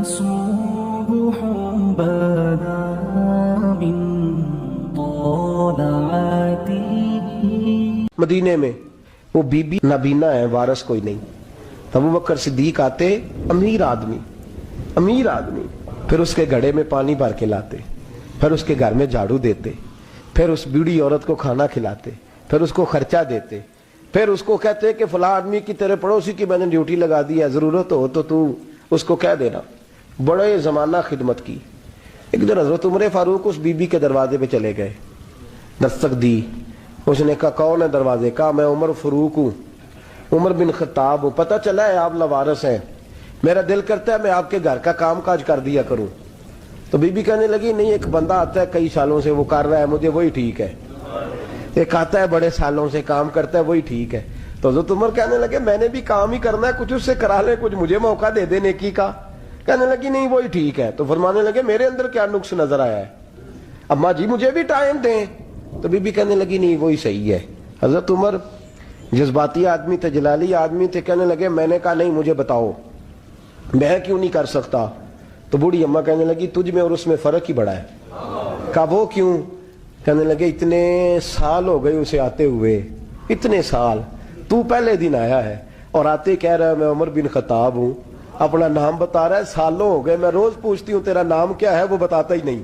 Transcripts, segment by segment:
صبح بدا من طلعته. مدینے میں وہ بی بی نابینا ہے، وارث کوئی نہیں. ابو بکر صدیق آتے، امیر آدمی، پھر اس کے گھڑے میں پانی بھر کے لاتے، پھر اس کے گھر میں جھاڑو دیتے، پھر اس بوڑھی عورت کو کھانا کھلاتے، پھر اس کو خرچہ دیتے، پھر اس کو کہتے کہ فلاں آدمی کی تیرے پڑوسی کی میں نے ڈیوٹی لگا دی ہے، ضرورت ہو تو اس کو کہہ دینا. بڑے زمانہ خدمت کی. ایک دن حضرت عمر فاروق اس بی بی کے دروازے پہ چلے گئے، دستک دی. اس نے کہا کون ہے دروازے؟ کہا میں عمر فاروق ہوں، عمر بن خطاب ہوں. پتہ چلا ہے آپ لوارث ہیں، میرا دل کرتا ہے میں آپ کے گھر کا کام کاج کر دیا کروں. تو بی بی کہنے لگی نہیں، ایک بندہ آتا ہے کئی سالوں سے وہ کر رہا ہے، مجھے وہی ٹھیک ہے. ایک آتا ہے بڑے سالوں سے کام کرتا ہے، وہی ٹھیک ہے. تو حضرت عمر کہنے لگے میں نے بھی کام ہی کرنا ہے، کچھ اس سے کرا لے، کچھ مجھے موقع دے دے نیکی کا. کہنے لگی نہیں وہی ٹھیک ہے. تو فرمانے لگے میرے اندر کیا نقص نظر آیا ہے، اماں جی مجھے بھی ٹائم دیں. تو بی بی کہنے لگی نہیں وہی صحیح ہے. حضرت عمر جذباتی آدمی تھے، جلالی آدمی تھے. کہنے لگے میں نے کہا نہیں مجھے بتاؤ میں کیوں نہیں کر سکتا. تو بوڑھی اماں کہنے لگی تجھ میں اور اس میں فرق ہی بڑا ہے. کہا وہ کیوں؟ کہنے لگے اتنے سال ہو گئے اسے آتے ہوئے، اتنے سال. تو پہلے دن آیا ہے اور آتے کہہ رہا ہے میں عمر بن خطاب ہوں، اپنا نام بتا رہا ہے. سالوں ہو گئے میں روز پوچھتی ہوں تیرا نام کیا ہے، وہ بتاتا ہی نہیں.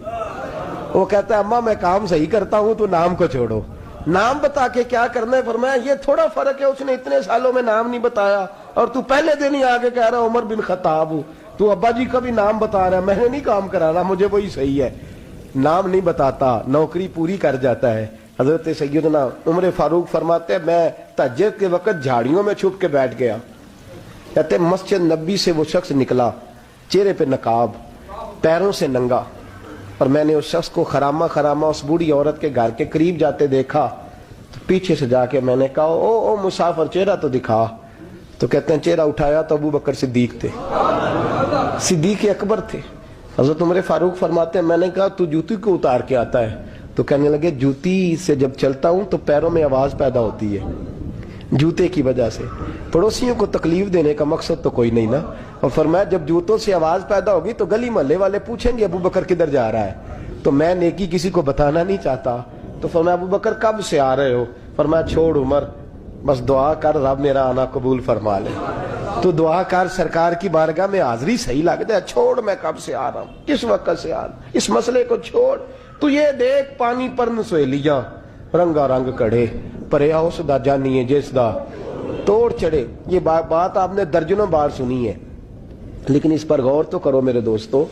وہ کہتا ہے اماں میں کام صحیح کرتا ہوں تو نام کو چھوڑو، نام بتا کے کیا کرنا ہے. فرمایا یہ تھوڑا فرق ہے، اس نے اتنے سالوں میں نام نہیں بتایا اور تو پہلے دن ہی آگے کہہ رہا عمر بن خطاب ہوں. تو ابا جی کا بھی نام بتا رہا ہے، میں نے نہیں کام کرانا، مجھے وہی صحیح ہے. نام نہیں بتاتا، نوکری پوری کر جاتا ہے. حضرت سیدنا عمر فاروق فرماتے ہیں میں تہجد کے وقت جھاڑیوں میں چھپ کے بیٹھ گیا. کہتے ہیں مسجد نبی سے وہ شخص نکلا، چہرے پہ نقاب، پیروں سے ننگا، اور میں نے اس شخص کو خرامہ اس بوڑھی عورت کے گھر کے قریب جاتے دیکھا. تو پیچھے سے جا کے میں نے کہا او مسافر چہرہ تو دکھا. تو کہتے ہیں چہرہ اٹھایا تو ابو بکر صدیق تھے، صدیق اکبر تھے. حضرت عمر فاروق فرماتے ہیں میں نے کہا تو جوتی کو اتار کے آتا ہے؟ تو کہنے لگے جوتی سے جب چلتا ہوں تو پیروں میں آواز پیدا ہوتی ہے جوتے کی وجہ سے. پڑوسیوں کو تکلیف دینے کا مقصد تو کوئی نہیں نا. اور فرمایا جب جوتوں سے آواز پیدا ہوگی تو گلی محلے والے پوچھیں گے ابو بکر کدھر جا رہا ہے، تو میں نیکی کسی کو بتانا نہیں چاہتا. تو فرمایا ابو بکر کب سے آ رہے ہو؟ فرمایا چھوڑ عمر، بس دعا کر رب میرا آنا قبول فرما لے. تو دعا کر سرکار کی بارگاہ میں حاضری صحیح لگتا ہے. چھوڑ میں کب سے آ رہا ہوں، کس وقت سے آ رہا ہوں، اس مسئلے کو چھوڑ. تو یہ دیکھ پانی پر نسویلیاں رنگا رنگ کڑے پریا اس دا جانی ہے جس دا توڑ چڑھے. یہ بات آپ نے درجنوں بار سنی ہے، لیکن اس پر غور تو کرو میرے دوستو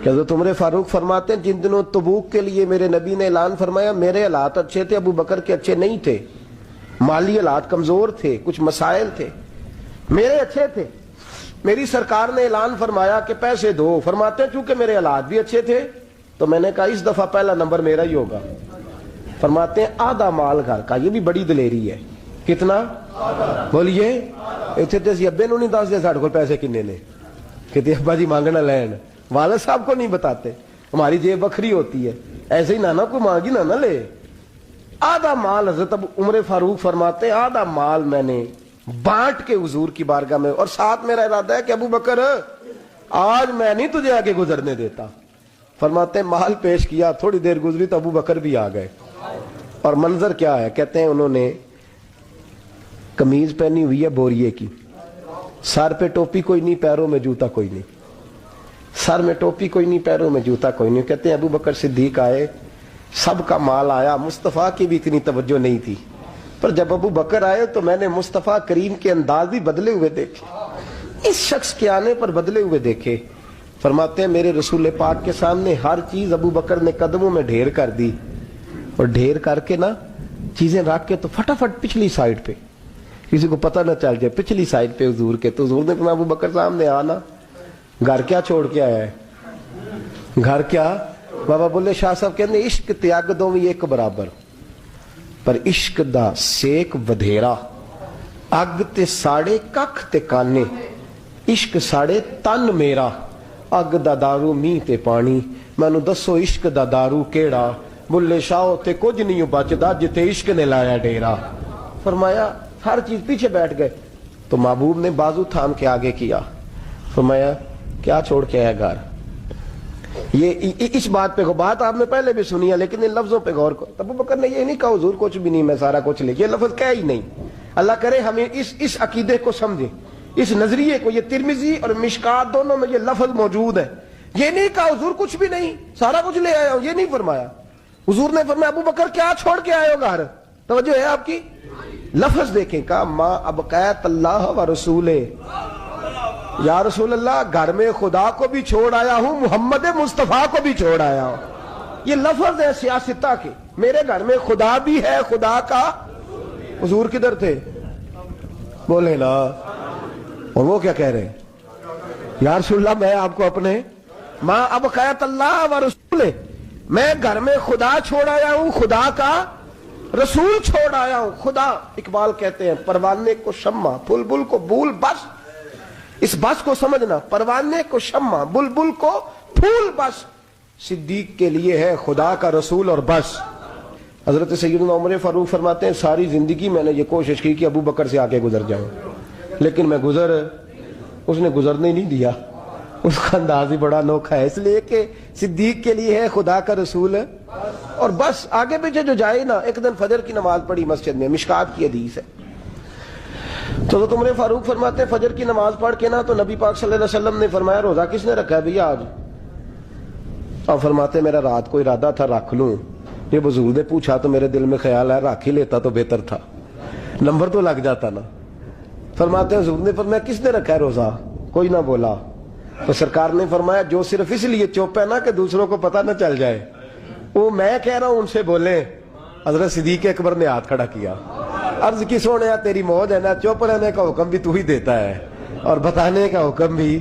کہ حضرت عمر فاروق فرماتے ہیں جن دنوں تبوک کے لیے میرے نبی نے اعلان فرمایا میرے حالات اچھے تھے، ابو بکر کے اچھے نہیں تھے، مالی حالات کمزور تھے، کچھ مسائل تھے، میرے اچھے تھے. میری سرکار نے اعلان فرمایا کہ پیسے دو. فرماتے ہیں چونکہ میرے حالات بھی اچھے تھے تو میں نے کہا اس دفعہ پہلا نمبر میرا ہی ہوگا. فرماتے ہیں آدھا مال گھر کا، یہ بھی بڑی دلیری ہے. کتنا؟ بولیے. اتنے تو اسی ابے نو نہیں دس دے ساڑھے کو پیسے کنے نے، کہتے ابا جی مانگنا لین، والد صاحب کو نہیں بتاتے، ہماری جیب بکھری ہوتی ہے، ایسے ہی نانا کو مانگی نہ لے. آدھا مال حضرت عمر فاروق فرماتے ہیں آدھا مال میں نے بانٹ کے حضور کی بارگاہ میں، اور ساتھ میرا ارادہ ہے کہ ابو بکر آج میں نہیں تجھے آگے گزرنے دیتا. فرماتے ہیں مال پیش کیا، تھوڑی دیر گزری تو ابو بکر بھی آ گئے. اور منظر کیا ہے؟ کہتے ہیں انہوں نے قمیض پہنی ہوئی ہے بوریے کی، سر پہ ٹوپی کوئی نہیں، پیروں میں جوتا کوئی نہیں، سر میں ٹوپی کوئی نہیں، پیروں میں جوتا کوئی نہیں. کہتے ہیں ابو بکر صدیق آئے، سب کا مال آیا، مصطفیٰ کی بھی اتنی توجہ نہیں تھی، پر جب ابو بکر آئے تو میں نے مصطفیٰ کریم کے انداز بھی بدلے ہوئے دیکھے، اس شخص کے آنے پر بدلے ہوئے دیکھے. فرماتے ہیں میرے رسول پاک کے سامنے ہر چیز ابو بکر نے قدموں میں ڈھیر کر دی، اور ڈھیر کر کے نا چیزیں رکھ کے تو فٹافٹ پچھلی سائیڈ پہ، کسی کو پتہ نہ چل جائے، پچھلی سائیڈ پہ حضور کے. تو حضور نے فرمایا ابو بکر سامنے آنا، گھر کیا چھوڑ کے آیا ہے؟ گھر کیا؟ بابا بولے شاہ صاحب کہنے عشق تے اگ دوویں ایک برابر، پر عشق دا سیک ودھیرا، اگ تے ساڑے ککھ تے کانے، عشق ساڑے تن میرا، اگ دا دارو می تے پانی، مینوں دسو عشق دا دارو کیڑا، بلے شاہ تے کچھ نہیں بچدا جتے عشق نے لایا ڈیرا. فرمایا ہر چیز پیچھے بیٹھ گئے. تو محبوب نے بازو تھام کے آگے کیا، فرمایا کیا چھوڑ کے آیا گھر. یہ اس بات پہ بات آپ نے پہلے بھی سنی ہے لیکن ان لفظوں پہ غور کرو. ابو بکر نے یہ نہیں کہا حضور کچھ بھی نہیں میں سارا کچھ لے, یہ لفظ کہا ہی نہیں. اللہ کرے ہمیں اس عقیدے کو سمجھیں, اس نظریے کو. یہ ترمذی اور مشکات دونوں میں یہ لفظ موجود ہے. یہ نہیں کہا حضور کچھ بھی نہیں سارا کچھ لے آیا ہوں, یہ نہیں فرمایا. حضور نے فرمایا ابو بکر کیا چھوڑ کے آئے ہو گھر. توجہ ہے آپ کی. لفظ دیکھیں کہا ما ابقیت اللہ و رسولہ, یا رسول اللہ گھر میں خدا کو بھی چھوڑ آیا ہوں, محمد مصطفیٰ کو بھی چھوڑ آیا ہوں. یہ لفظ ہے سیاستہ کے. میرے گھر میں خدا بھی ہے, خدا کا. حضور کدھر تھے بولے نا, اور وہ کیا کہہ رہے ہیں یا رسول اللہ میں آپ کو اپنے ما ابقیت اللہ و رسولہ, میں گھر میں خدا چھوڑ آیا ہوں, خدا کا رسول چھوڑ آیا ہوں. خدا اقبال کہتے ہیں پروانے کو شمع بلبل کو بھول, بس اس بس کو سمجھنا, پروانے کو شمع بلبل کو پھول بس, صدیق کے لیے ہے خدا کا رسول اور بس. حضرت سیدنا عمر فاروق فرماتے ہیں ساری زندگی میں نے یہ کوشش کی کہ ابو بکر سے آگے گزر جاؤں, لیکن میں اس نے گزرنے نہیں دیا. اس کا انداز ہی بڑا انوکھا ہے, اس لیے کہ صدیق کے لیے ہے خدا کا رسول اور بس. آگے پیچھے جو جائے نا, ایک دن فجر کی نماز پڑھی مسجد میں, مشکات کی حدیث ہے. تو حضرت عمر فاروق فرماتے ہیں فجر کی نماز پڑھ کے نا تو نبی پاک صلی اللہ علیہ وسلم نے فرمایا روزہ کس نے رکھا ہے بھیا آج. اور فرماتے ہیں میرا رات کو ارادہ تھا رکھ لوں, یہ بزرگ نے پوچھا تو میرے دل میں خیال ہے رکھ ہی لیتا تو بہتر تھا, نمبر تو لگ جاتا نا. فرماتے ہیں حضور نے فرمایا کس نے رکھا ہے روزہ, کوئی نہ بولا. تو سرکار نے فرمایا جو صرف اس لیے چپ ہے نا کہ دوسروں کو پتہ نہ چل جائے, وہ میں کہہ رہا ہوں ان سے بولیں. حضرت صدیق اکبر نے ہاتھ کھڑا کیا, عرض کی سونے تیری موج ہے نا, چپ رہنے کا حکم بھی تو ہی دیتا ہے اور بتانے کا حکم بھی.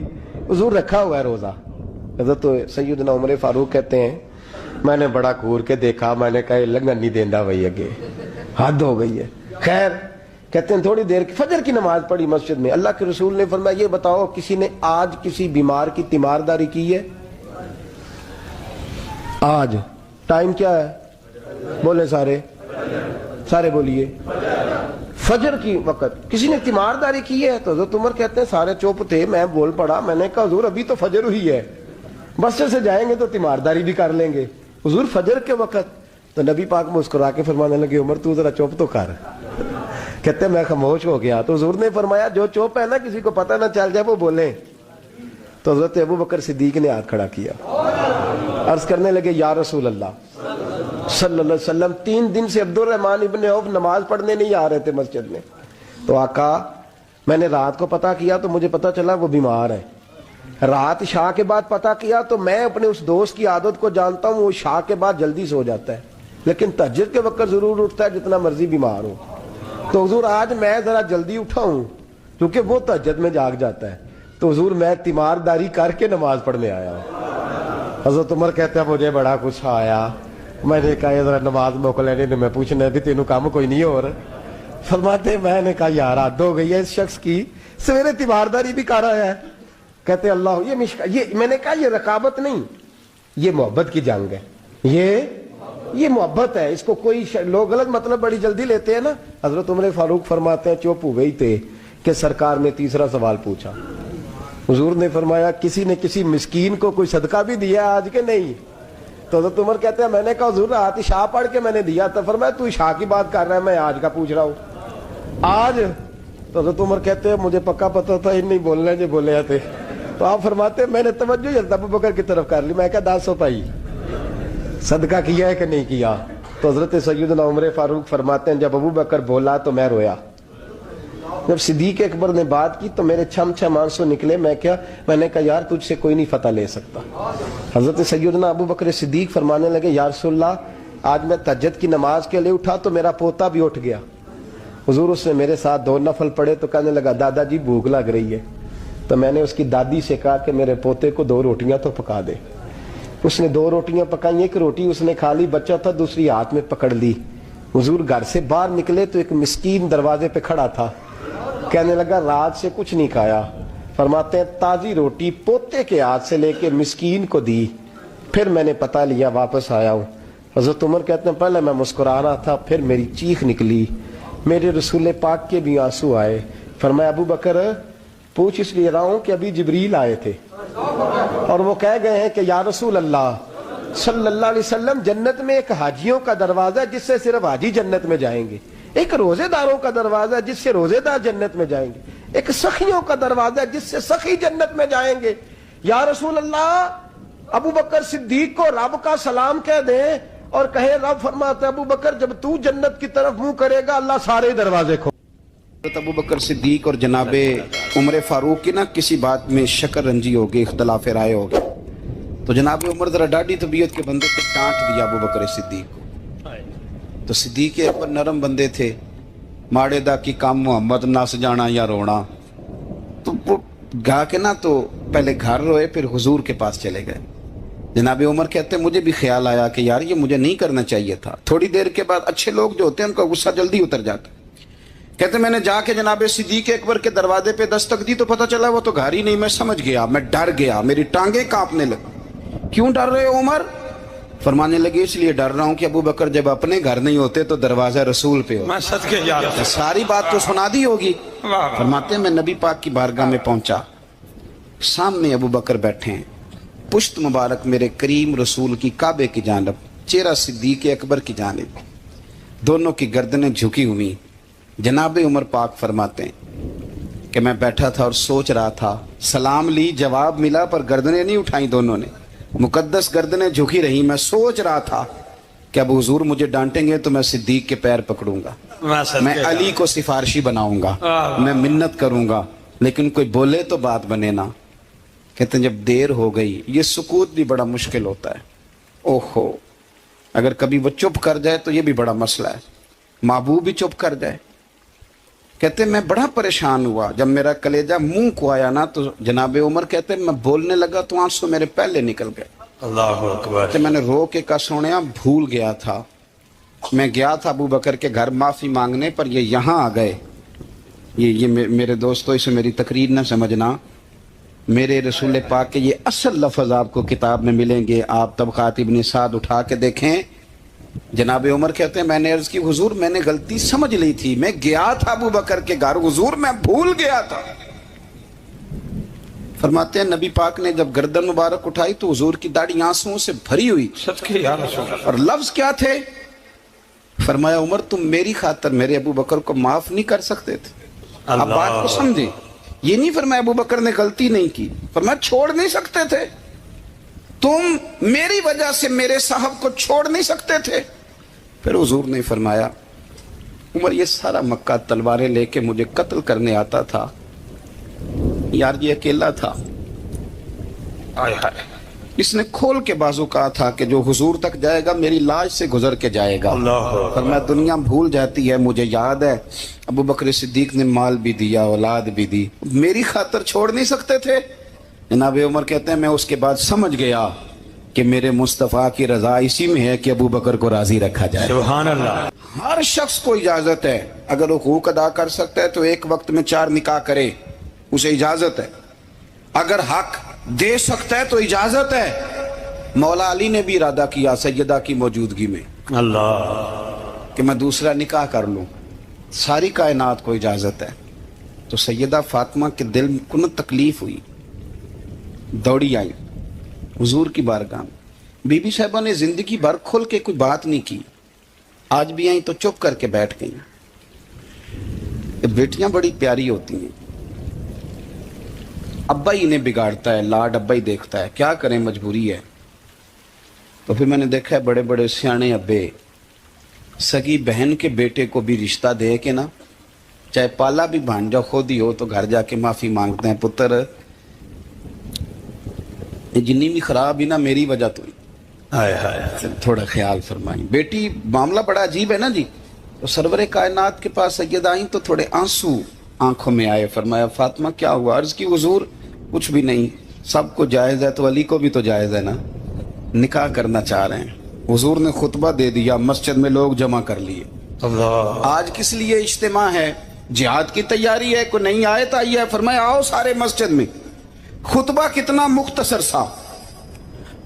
حضور رکھا ہوا ہے روزہ. حضرت سیدنا عمر فاروق کہتے ہیں میں نے بڑا گھور کے دیکھا, میں نے کہا یہ لنگن نہیں دیندا بھائی, اگے حد ہو گئی ہے. خیر کہتے ہیں تھوڑی دیر فجر کی نماز پڑھی مسجد میں. اللہ کے رسول نے فرمایا یہ بتاؤ کسی نے آج کسی بیمار کی تیمارداری کی ہے؟ آج ٹائم کیا ہے بولے سارے بولیے, فجر کی وقت کسی نے تیمارداری کی ہے؟ تو حضرت عمر کہتے ہیں سارے چوپ تھے, میں بول پڑا, میں نے کہا حضور ابھی تو فجر ہوئی ہے, بس سے جائیں گے تو تیمارداری بھی کر لیں گے. حضور فجر کے وقت. تو نبی پاک مسکرا کے فرمانے لگے عمر تو ذرا چوپ تو کر. کہتے ہیں میں خاموش ہو گیا. تو حضور نے فرمایا جو چوپ ہے نا کسی کو پتہ نہ چل جائے وہ بولیں. تو حضرت ابو بکر صدیق نے ہاتھ کھڑا کیا, عرض کرنے لگے یا رسول اللہ صلی اللہ علیہ وسلم 3 دن سے عبد الرحمن ابن عوف نماز پڑھنے نہیں آ رہے تھے مسجد میں. تو آقا میں نے رات کو پتہ کیا تو مجھے پتہ چلا وہ بیمار ہے. رات عشاء کے بعد پتہ کیا تو میں اپنے اس دوست کی عادت کو جانتا ہوں, وہ عشاء کے بعد جلدی سو جاتا ہے لیکن تہجد کے وقت ضرور اٹھتا ہے جتنا مرضی بیمار ہو. تو حضور آج میں ذرا جلدی اٹھا ہوں کیونکہ وہ تہجد میں جاگ جاتا ہے, تو حضور میں تیمارداری کر کے نماز پڑھنے آیا ہوں. حضرت عمر کہتے ہیں مجھے بڑا کچھ آیا, میں نے کہا یہ ذرا نماز موکل لینے میں پوچھنا بھی تینوں کام کوئی نہیں اور. فرماتے میں نے کہا یار حد ہو گئی ہے اس شخص کی, سویرے تیمارداری بھی کر آیا ہے. کہتے اللہ یہ میں نے کہا یہ رقابت نہیں, یہ محبت کی جنگ ہے, یہ محبت ہے. اس کو کوئی لوگ غلط مطلب بڑی جلدی لیتے ہیں نا. حضرت عمر فاروق فرماتے ہیں چپ ہو گئی تھے کہ سرکار نے تیسرا سوال پوچھا. حضور نے فرمایا کسی نے کسی مسکین کو کوئی صدقہ بھی دیا آج کے نہیں؟ تو حضرت عمر کہتے ہیں میں نے کہا حضور رات عشاء پڑھ کے میں نے دیا تھا. فرمایا تو عشاء کی بات کر رہا ہے, میں آج کا پوچھ رہا ہوں آج. تو حضرت عمر کہتے ہیں مجھے پکا پتا تھا ان نہیں بولنے جو بولے تھے. تو آپ فرماتے ہیں میں نے توجہ حضرت ابو بکر کی طرف کر لی, میں کہا 10 روپے صدقہ کیا ہے کہ نہیں کیا؟ تو حضرت سیدنا عمر فاروق فرماتے ہیں جب ابو بکر بولا تو میں رویا. جب صدیق اکبر نے بات کی تو میرے چھم آنسو نکلے. میں نے کہا یار تجھ سے کوئی نہیں فتح لے سکتا. حضرت سیدنا ابو بکر صدیق فرمانے لگے یا رسول اللہ آج میں تہجد کی نماز کے لیے اٹھا تو میرا پوتا بھی اٹھ گیا. حضور اس نے میرے ساتھ 2 نفل پڑھے تو کہنے لگا دادا جی بھوک لگ رہی ہے. تو میں نے اس کی دادی سے کہا کہ میرے پوتے کو 2 روٹیاں تو پکا دے. اس نے 2 روٹیاں پکائیں, ایک روٹی اس نے کھا لی, بچہ تھا دوسری ہاتھ میں پکڑ لی. حضور گھر سے باہر نکلے تو ایک مسکین دروازے پہ کھڑا تھا, کہنے لگا رات سے کچھ نہیں کھایا. فرماتے ہیں تازی روٹی پوتے کے ہاتھ سے لے کے مسکین کو دی, پھر میں نے پتہ لیا واپس آیا ہوں. حضرت عمر کہتے ہیں پہلے میں مسکرا رہا تھا, پھر میری چیخ نکلی, میرے رسول پاک کے بھی آنسو آئے. فرمایا ابو بکر پوچھ اس لیے رہا ہوں کہ ابھی جبریل آئے تھے اور وہ کہہ گئے ہیں کہ یا رسول اللہ صلی اللہ علیہ وسلم، جنت میں ایک حاجیوں کا دروازہ ہے جس سے صرف حاجی جنت میں جائیں گے، ایک روزے داروں کا دروازہ ہے جس سے روزے دار جنت میں جائیں گے، ایک سخیوں کا دروازہ ہے جس سے سخی جنت میں جائیں گے۔ یا رسول اللہ، ابو بکر صدیق کو رب کا سلام کہہ دیں اور کہیں، رب فرماتا ہے ابو بکر جب تو جنت کی طرف منہ کرے گا اللہ سارے دروازے کھول۔ ابو بکر صدیق اور جناب عمر فاروق کی نا کسی بات میں شکر رنجی ہوگی، اختلاف رائے ہوگی، تو جناب عمر ذرا ڈاڈی طبیعت کے بندے پہ ڈانٹ دیا ابو بکر صدیق کو۔ تو صدیق اکبر نرم بندے تھے، ماڑے دا کی کام محمد نس جانا یا رونا، تو وہ گا کے نا تو پہلے گھر روئے پھر حضور کے پاس چلے گئے۔ جناب عمر کہتے ہیں مجھے بھی خیال آیا کہ یار یہ مجھے نہیں کرنا چاہیے تھا۔ تھوڑی دیر کے بعد اچھے لوگ جو ہوتے ہیں ان کا غصہ جلدی اتر جاتا ہے۔ کہتے میں نے جا کے جناب صدیق اکبر کے دروازے پہ دستک دی تو پتہ چلا وہ تو گھر ہی نہیں، میں سمجھ گیا، میں ڈر گیا، میری ٹانگیں کانپنے لگی۔ کیوں ڈر رہے ہو عمر؟ فرمانے لگے اس لیے ڈر رہا ہوں کہ ابو بکر جب اپنے گھر نہیں ہوتے تو دروازہ رسول پہ ہو۔ ساری بات تو سنا دی ہوگی۔ فرماتے ہیں میں نبی پاک کی بارگاہ میں پہنچا، سامنے ابو بکر بیٹھے ہیں، پشت مبارک میرے کریم رسول کی کعبے کی جانب، چہرہ صدیق اکبر کی جانب، دونوں کی گردنیں جھکی ہوئی۔ جناب عمر پاک فرماتے ہیں کہ میں بیٹھا تھا اور سوچ رہا تھا، سلام لی، جواب ملا پر گردنیں نہیں اٹھائیں دونوں نے، مقدس گردنیں جھکی رہی۔ میں سوچ رہا تھا کہ اب حضور مجھے ڈانٹیں گے تو میں صدیق کے پیر پکڑوں گا، میں علی کو سفارشی بناؤں گا، میں منت کروں گا، لیکن کوئی بولے تو بات بنے نا۔ کہتے ہیں جب دیر ہو گئی، یہ سکوت بھی بڑا مشکل ہوتا ہے، اوہو اگر کبھی وہ چپ کر جائے تو یہ بھی بڑا مسئلہ ہے، محبوب بھی چپ کر جائے۔ کہتے ہیں میں بڑا پریشان ہوا، جب میرا کلیجہ منہ کو آیا نا تو جناب عمر کہتے ہیں میں بولنے لگا تو آنسو میرے پہلے نکل گئے۔ اللہ اکبر۔ کہتے میں نے رو کے کہا سونیا بھول گیا تھا، میں گیا تھا ابو بکر کے گھر معافی مانگنے پر یہ یہاں آ گئے۔ یہ میرے دوستو اسے میری تقریر نہ سمجھنا، میرے رسول پاک کے یہ اصل لفظ آپ کو کتاب میں ملیں گے، آپ طبقات ابن سعد اٹھا کے دیکھیں۔ جناب عمر کہتے ہیں میں نے عرض کی حضور میں نے غلطی سمجھ لی تھی، میں گیا تھا ابو بکر کے گھر حضور، میں بھول گیا تھا۔ فرماتے ہیں نبی پاک نے جب گردن مبارک اٹھائی تو حضور کی داڑھی آنسوؤں سے بھری ہوئی، اور لفظ کیا تھے؟ فرمایا عمر تم میری خاطر میرے ابو بکر کو معاف نہیں کر سکتے تھے؟ آپ بات کو سمجھیں، یہ نہیں فرمایا ابو بکر نے غلطی نہیں کی، فرمایا چھوڑ نہیں سکتے تھے، تم میری وجہ سے میرے صاحب کو چھوڑ نہیں سکتے تھے۔ پھر حضور نے فرمایا عمر یہ سارا مکہ تلواریں لے کے مجھے قتل کرنے آتا تھا، یار یہ اکیلا تھا، اس نے کھول کے بازو کہا تھا کہ جو حضور تک جائے گا میری لاش سے گزر کے جائے گا۔ فرمایا دنیا بھول جاتی ہے، مجھے یاد ہے ابو بکر صدیق نے مال بھی دیا، اولاد بھی دی، میری خاطر چھوڑ نہیں سکتے تھے۔ جناب عمر کہتے ہیں میں اس کے بعد سمجھ گیا کہ میرے مصطفیٰ کی رضا اسی میں ہے کہ ابو بکر کو راضی رکھا جائے۔ سبحان اللہ۔ ہر شخص کو اجازت ہے، اگر حقوق ادا کر سکتا ہے تو ایک وقت میں 4 نکاح کرے، اسے اجازت ہے، اگر حق دے سکتا ہے تو اجازت ہے۔ مولا علی نے بھی ارادہ کیا سیدہ کی موجودگی میں اللہ کہ میں دوسرا نکاح کر لوں، ساری کائنات کو اجازت ہے۔ تو سیدہ فاطمہ کے دل کو نہ تکلیف ہوئی، دوڑی آئی حضور کی بارگاہ میں، بی بی صاحبہ نے زندگی بھر کھل کے کوئی بات نہیں کی، آج بھی آئیں تو چپ کر کے بیٹھ گئیں۔ بیٹیاں بڑی پیاری ہوتی ہیں، ابا ہی انہیں بگاڑتا ہے، لاڈ ابا ہی دیکھتا ہے، کیا کریں مجبوری ہے۔ تو پھر میں نے دیکھا ہے بڑے بڑے سیانے ابے سگی بہن کے بیٹے کو بھی رشتہ دے کے نا، چاہے پالا بھی بھانجا خود ہی ہو تو گھر جا کے معافی مانگتے ہیں، پتر جنی بھی خراب ہی نا میری وجہ تو ہی، تھوڑا خیال فرمائیں۔ بیٹی معاملہ بڑا عجیب ہے نا جی۔ تو سرور کائنات کے پاس سید آئیں تو تھوڑے آنسو آنکھوں میں آئے، فرمایا فاطمہ کیا ہوا؟ عرض کی حضور کچھ بھی نہیں، سب کو جائز ہے تو علی کو بھی تو جائز ہے نا، نکاح کرنا چاہ رہے ہیں۔ حضور نے خطبہ دے دیا، مسجد میں لوگ جمع کر لیے۔ آج کس لیے اجتماع ہے؟ جہاد کی تیاری ہے، کوئی نئی آیت آئی ہے، فرمایا آؤ سارے مسجد میں۔ خطبہ کتنا مختصر سا،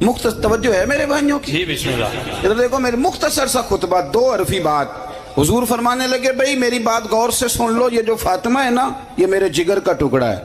مختصر توجہ ہے میرے بھائیوں کی؟ بسم اللہ۔ ادھر دیکھو میرے مختصر سا خطبہ، 2 حرفی بات۔ حضور فرمانے لگے بھئی میری بات غور سے سن لو، یہ جو فاطمہ ہے نا یہ میرے جگر کا ٹکڑا ہے،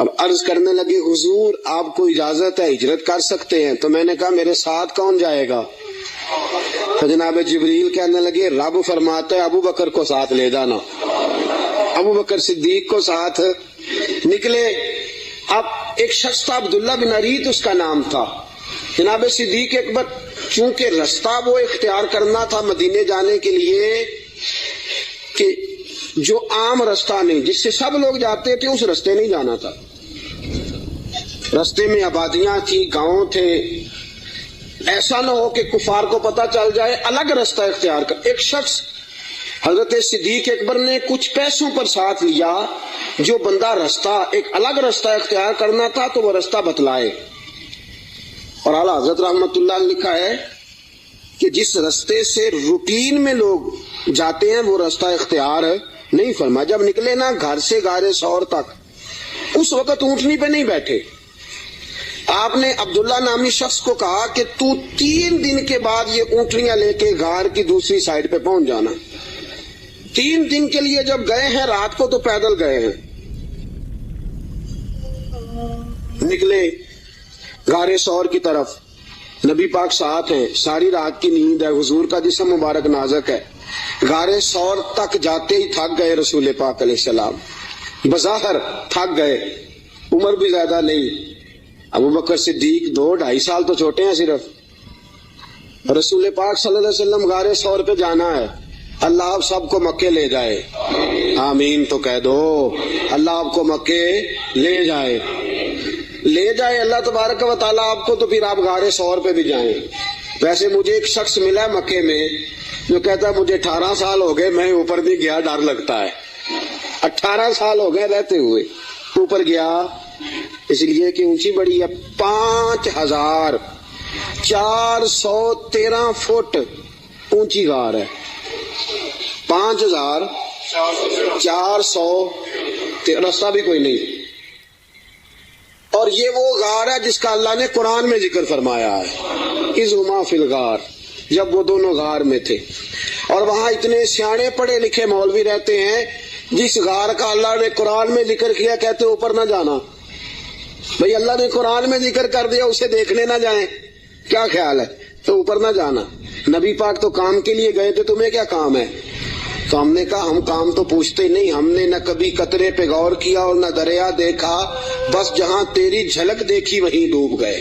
اب عرض کرنے لگے حضور آپ کو اجازت ہے ہجرت کر سکتے ہیں؟ تو میں نے کہا میرے ساتھ کون جائے گا؟ تو جناب جبریل کہنے لگے رب فرماتا ہے ابو بکر کو ساتھ لے جانا۔ ابو بکر صدیق کو ساتھ نکلے۔ اب ایک شخص تھا عبداللہ بن اریت اس کا نام تھا۔ جناب صدیق اکبر چونکہ رستہ وہ اختیار کرنا تھا مدینے جانے کے لیے کہ جو عام رستہ نہیں، جس سے سب لوگ جاتے تھے، اس رستے نہیں جانا تھا۔ رستے میں آبادیاں تھی، گاؤں تھے، ایسا نہ ہو کہ کفار کو پتہ چل جائے، الگ رستہ اختیار کر۔ ایک شخص حضرت صدیق اکبر نے کچھ پیسوں پر ساتھ لیا، جو بندہ رستہ ایک الگ رستہ اختیار کرنا تھا تو وہ رستہ بتلائے۔ اور اعلیٰ حضرت رحمت اللہ نے لکھا ہے کہ جس رستے سے روٹین میں لوگ جاتے ہیں وہ رستہ اختیار نہیں فرما۔ جب نکلے نا گھر سے غار ثور تک، اس وقت اونٹنی پہ نہیں بیٹھے۔ آپ نے عبداللہ نامی شخص کو کہا کہ تو 3 دن کے بعد یہ اونٹنیاں لے کے غار کی دوسری سائڈ پہ پہنچ جانا۔ 3 دن کے لیے جب گئے ہیں، رات کو تو پیدل گئے ہیں، نکلے غار ثور کی طرف۔ نبی پاک ساتھ ہیں، ساری رات کی نیند ہے، حضور کا جسم مبارک نازک ہے۔ غار ثور تک جاتے ہی تھک گئے رسول پاک علیہ السلام، بظاہر تھک گئے، عمر بھی زیادہ نہیں۔ ابو بکر صدیق 2-2.5 سال تو چھوٹے ہیں صرف۔ رسول پاک صلی اللہ علیہ وسلم غار ثور پہ جانا ہے، اللہ آپ سب کو مکے لے جائے، آمین تو کہہ دو۔ اللہ آپ کو مکے لے جائے، لے جائے اللہ تبارک و تعالیٰ آپ کو، تو پھر آپ غار ثور پہ بھی جائیں۔ ویسے مجھے ایک شخص ملا ہے مکے میں جو کہتا ہے مجھے 18 سال ہو گئے میں اوپر نہیں گیا، ڈر لگتا ہے۔ 18 سال ہو گئے رہتے ہوئے اوپر گیا، اس لیے کہ اونچی بڑی ہے، 5413 فٹ اونچی غار ہے، 5400، رستہ بھی کوئی نہیں۔ اور یہ وہ غار ہے جس کا اللہ نے قرآن میں ذکر فرمایا ہے، اذ ہما فی الغار، جب وہ دونوں غار میں تھے۔ اور وہاں اتنے سیانے پڑھے لکھے مولوی رہتے ہیں، جس غار کا اللہ نے قرآن میں ذکر کیا کہتے اوپر نہ جانا۔ بھئی اللہ نے قرآن میں ذکر کر دیا، اسے دیکھنے نہ جائیں، کیا خیال ہے؟ تو اوپر نہ جانا۔ نبی پاک تو کام کے لیے گئے تھے، تمہیں کیا کام ہے؟ تو ہم نے کہا ہم کام تو پوچھتے نہیں، ہم نے نہ کبھی قطرے پہ غور کیا اور نہ دریا دیکھا، بس جہاں تیری جھلک دیکھی وہیں ڈوب گئے۔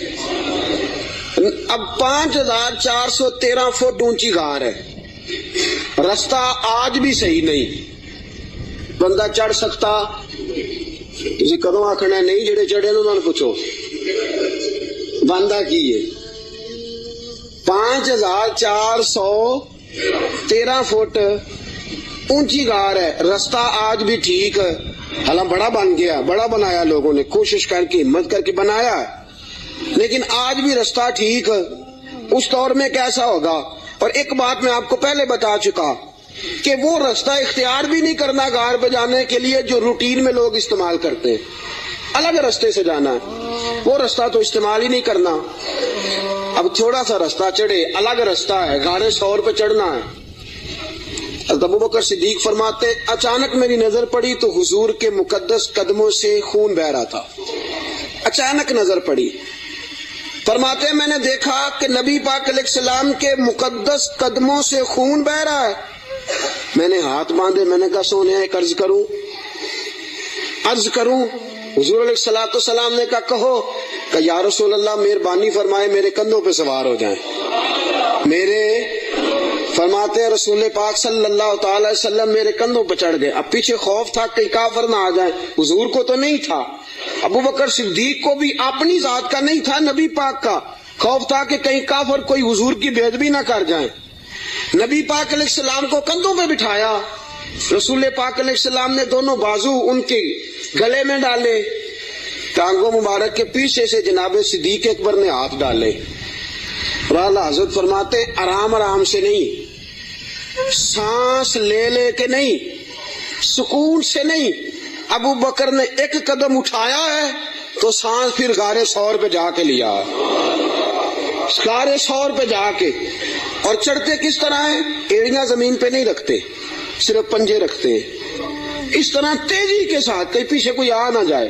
اب 5413 فٹ اونچی غار ہے، رستہ آج بھی صحیح نہیں، بندہ چڑھ سکتا؟ کسی کدوں آخنا نہیں، جڑے چڑھے انہوں نے پوچھو بندہ کی ہے۔ 5413 فٹ اونچی غار ہے، رستہ آج بھی ٹھیک ہے، حالانکہ بڑا بن گیا، بڑا بنایا لوگوں نے، کوشش کر کے ہمت کر کے بنایا ہے، لیکن آج بھی رستہ ٹھیک ہے۔ اس دور میں کیسا ہوگا؟ اور ایک بات میں آپ کو پہلے بتا چکا کہ وہ رستہ اختیار بھی نہیں کرنا غار پہ جانے کے لیے جو روٹین میں لوگ استعمال کرتے ہیں، الگ رستے سے جانا ہے، وہ رستہ تو استعمال ہی نہیں کرنا۔ اب تھوڑا سا رستہ چڑھے، الگ رستہ ہے، غار ثور پہ چڑھنا ہے۔ ابو بکر صدیق فرماتے اچانک میری نظر پڑی تو حضور کے مقدس قدموں سے خون بہ رہا تھا، اچانک نظر پڑی۔ فرماتے میں نے دیکھا کہ نبی پاک علیہ السلام کے مقدس قدموں سے خون بہ رہا ہے۔ میں نے ہاتھ باندھے، میں نے کہا سونے ایک عرض کروں۔ حضور علیہ السلام نے کہا کہو، کہ یا رسول اللہ مہربانی فرمائے میرے کندھوں پہ سوار ہو جائیں۔ فرماتے ہیں رسول پاک صلی اللہ تعالی علیہ وسلم میرے کندھوں پہ چڑھ گئے۔ اب پیچھے خوف تھا کہ کافر نہ آ جائیں، حضور کو تو نہیں تھا، ابو بکر صدیق کو بھی اپنی ذات کا نہیں تھا، نبی پاک کا خوف تھا کہ کہیں کافر کوئی حضور کی بے ادبی نہ کر جائیں۔ نبی پاک علیہ السلام کو کندھوں پہ بٹھایا، رسول پاک علیہ السلام نے دونوں بازو ان کے گلے میں ڈالے، ٹانگوں مبارک کے پیچھے سے جناب صدیق اکبر نے ہاتھ ڈالے۔ اور اعلیٰ حضرت فرماتے آرام آرام سے نہیں، سانس لے لے کے نہیں، سکون سے نہیں، ابو بکر نے ایک قدم اٹھایا ہے تو سانس پھر غار ثور پہ جا کے لیا، غار ثور پہ جا کے۔ اور چڑھتے کس طرح ہیں؟ ایڑیاں زمین پہ نہیں رکھتے، صرف پنجے رکھتے ہیں، اس طرح تیزی کے ساتھ، کہیں پیچھے کوئی آ نہ جائے۔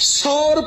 100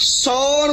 100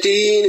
3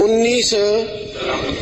19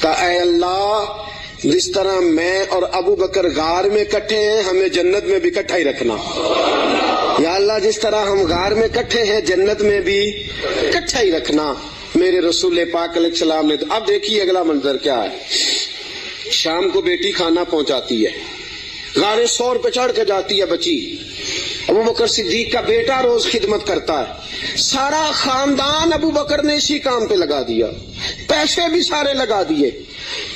کہا اے اللہ جس طرح میں اور ابو بکر غار میں کٹھے ہیں ہمیں جنت میں بھی کٹھا ہی رکھنا. یا اللہ جس طرح ہم غار میں کٹھے ہیں جنت میں بھی کٹھا ہی رکھنا. میرے رسول پاک علیہ السلام نے. اب دیکھیے اگلا منظر کیا ہے. شام کو بیٹی کھانا پہنچاتی ہے, غار ثور پہ چڑھ کے جاتی ہے بچی. ابو بکر صدیق کا بیٹا روز خدمت کرتا ہے. سارا خاندان ابو بکر نے اسی کام پہ لگا دیا, پیسے بھی سارے لگا دیے.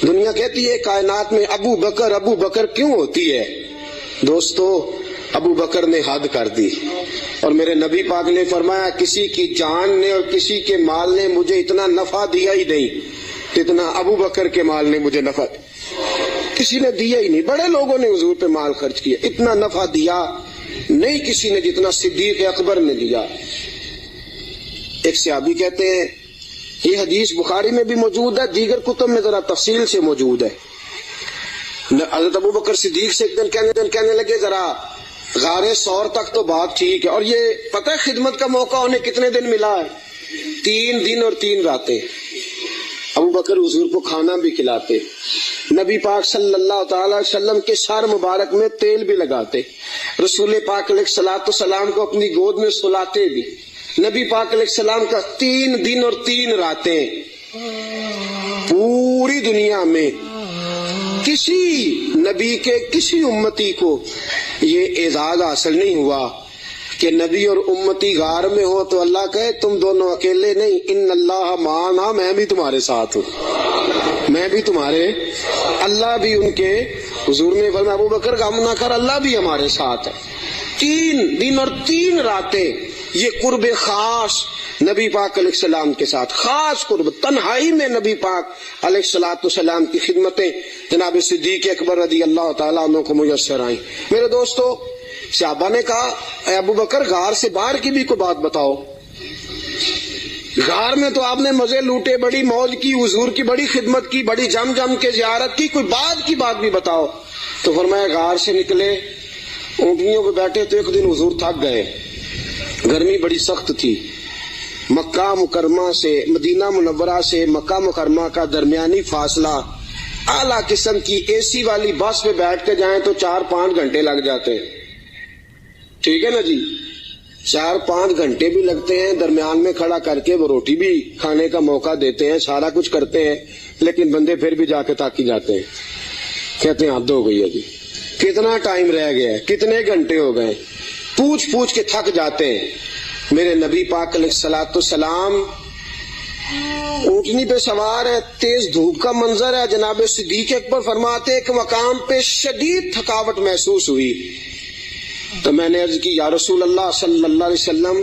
دنیا کہتی ہے کائنات میں ابو بکر کیوں ہوتی ہے؟ دوستو ابو بکر نے حد کر دی. اور میرے نبی پاک نے فرمایا کسی کی جان نے اور کسی کے مال نے مجھے اتنا نفع دیا ہی نہیں جتنا ابو بکر کے مال نے مجھے نفع کسی نے دیا ہی نہیں. بڑے لوگوں نے حضور پہ مال خرچ کیا, اتنا نفع دیا نہیں کسی نے جتنا صدیق اکبر نے دیا. ایک صحابی کہتے ہیں, یہ حدیث بخاری میں بھی موجود ہے, دیگر کتب میں ذرا تفصیل سے موجود ہے. حضرت ابو بکر صدیق سے ایک دن کہنے لگے ذرا غار ثور تک تو بات ٹھیک ہے, اور یہ پتہ ہے خدمت کا موقع انہیں کتنے دن ملا ہے؟ 3 دن اور 3 راتیں. ابو بکر حضور کو کھانا بھی کھلاتے, نبی پاک صلی اللہ تعالی وسلم کے سر مبارک میں تیل بھی لگاتے, رسول پاک علیہ الصلوۃ والسلام کو اپنی گود میں سلاتے بھی. نبی پاک علیہ السلام کا 3 دن اور 3 راتیں. پوری دنیا میں کسی نبی کے کسی امتی کو یہ اعزاز حاصل نہیں ہوا کہ نبی اور امتی غار میں ہو تو اللہ کہے تم دونوں اکیلے نہیں, ان اللہ معنا, میں بھی تمہارے ساتھ ہوں, میں بھی تمہارے. اللہ بھی ان کے حضور نے فرمایا ابو بکر غم نہ کر, اللہ بھی ہمارے ساتھ ہے. 3 دن اور 3 راتیں یہ قرب خاص نبی پاک علیہ السلام کے ساتھ, خاص قرب تنہائی میں نبی پاک علیہ الصلوۃ والسلام کی خدمتیں جناب صدیق اکبر رضی اللہ تعالیٰ عنہ کو میسر آئیں. میرے دوستو صحابہ نے کہا اے ابو بکر غار سے باہر کی بھی کوئی بات بتاؤ. غار میں تو آپ نے مزے لوٹے, بڑی موج کی, حضور کی بڑی خدمت کی, بڑی جم کے زیارت کی, کوئی بات بھی بتاؤ. تو فرمایا غار سے نکلے, اونٹنیوں پہ بیٹھے تو ایک دن حضور تھک گئے, گرمی بڑی سخت تھی. مکہ مکرمہ سے مدینہ منورہ سے مکہ مکرمہ کا درمیانی فاصلہ, اعلیٰ قسم کی اے سی والی بس پہ بیٹھ کے جائیں تو 4-5 گھنٹے لگ جاتے ہیں. ٹھیک ہے نا جی, 4-5 گھنٹے بھی لگتے ہیں. درمیان میں کھڑا کر کے وہ روٹی بھی کھانے کا موقع دیتے ہیں, سارا کچھ کرتے ہیں, لیکن بندے پھر بھی جا کے تاکی جاتے ہیں, کہتے ہیں حد ہو گئی ہے جی, کتنا ٹائم رہ گیا ہے, کتنے گھنٹے ہو گئے, پوچھ کے تھک جاتے ہیں. میرے نبی پاک علیہ الصلوۃ والسلام اونٹنی پہ سوار ہے, تیز دھوپ کا منظر ہے. جناب صدیق اکبر فرماتے ایک مقام پہ شدید تھکاوٹ محسوس ہوئی تو میں نے عرض کی یا رسول اللہ صلی اللہ علیہ وسلم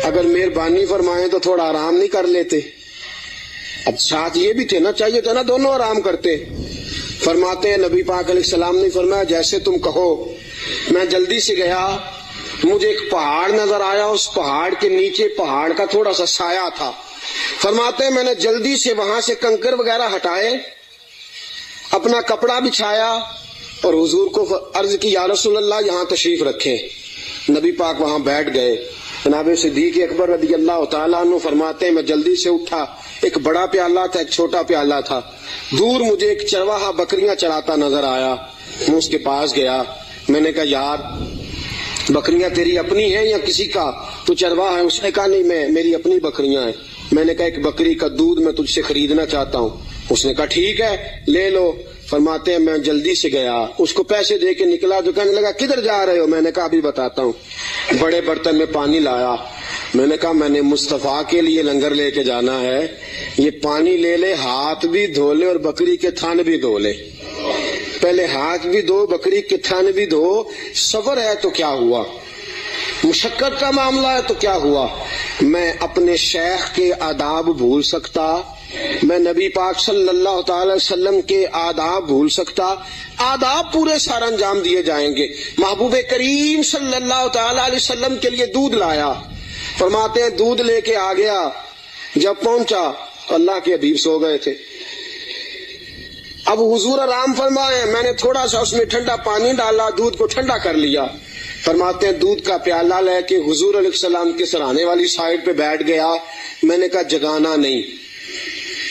اگر مہربانی فرمائیں تو تھوڑا آرام نہیں کر لیتے؟ اب ساتھ یہ بھی تھے نا, چاہیے تھا نا دونوں آرام کرتے. فرماتے ہیں نبی پاک علیہ السلام نے فرمایا جیسے تم کہو. میں جلدی سے گیا, مجھے ایک پہاڑ نظر آیا, اس پہاڑ کے نیچے پہاڑ کا تھوڑا سا سایہ تھا. فرماتے ہیں میں نے جلدی سے وہاں سے کنکر وغیرہ ہٹائے, اپنا کپڑا بچھایا اور حضور کو عرض کی یا رسول اللہ یہاں تشریف رکھیں. نبی پاک وہاں بیٹھ گئے. جناب صدیق اکبر رضی اللہ تعالیٰ عنہ فرماتے ہیں میں جلدی سے اٹھا, ایک بڑا پیالہ تھا, ایک چھوٹا پیالہ تھا. دور مجھے ایک چرواہا بکریاں چراتا نظر آیا, میں اس کے پاس گیا. میں نے کہا یار بکریاں تیری اپنی ہیں یا کسی کا؟ تو چرواہا ہے. اس نے کہا نہیں میری اپنی بکریاں ہیں. میں نے کہا ایک بکری کا دودھ میں تجھ سے خریدنا چاہتا ہوں. اس نے کہا ٹھیک ہے لے لو. فرماتے ہیں میں جلدی سے گیا, اس کو پیسے دے کے نکلا. جو کہنے لگا کدھر جا رہے ہو؟ میں نے کہا ابھی بتاتا ہوں. بڑے برتن میں پانی لایا. میں نے کہا میں نے مصطفیٰ کے لیے لنگر لے کے جانا ہے, یہ پانی لے لے, ہاتھ بھی دھو لے اور بکری کے تھن بھی دھو لے. پہلے ہاتھ بھی دھو, بکری کے تھن بھی دھو. سفر ہے تو کیا ہوا, مشقت کا معاملہ ہے تو کیا ہوا. میں اپنے شیخ کے آداب بھول سکتا؟ میں نبی پاک صلی اللہ تعالی وسلم کے آداب بھول سکتا؟ آداب پورے سارا انجام دیے جائیں گے. محبوب کریم صلی اللہ تعالی علیہ وسلم کے لیے دودھ لایا. فرماتے ہیں دودھ لے کے آ گیا. جب پہنچا اللہ کے حبیب سو گئے تھے. اب حضور آرام فرمائے, میں نے تھوڑا سا اس میں ٹھنڈا پانی ڈالا, دودھ کو ٹھنڈا کر لیا. فرماتے ہیں دودھ کا پیالہ لے کے حضور علیہ السلام کے سرانے والی سائڈ پہ بیٹھ گیا. میں نے کہا جگانا نہیں,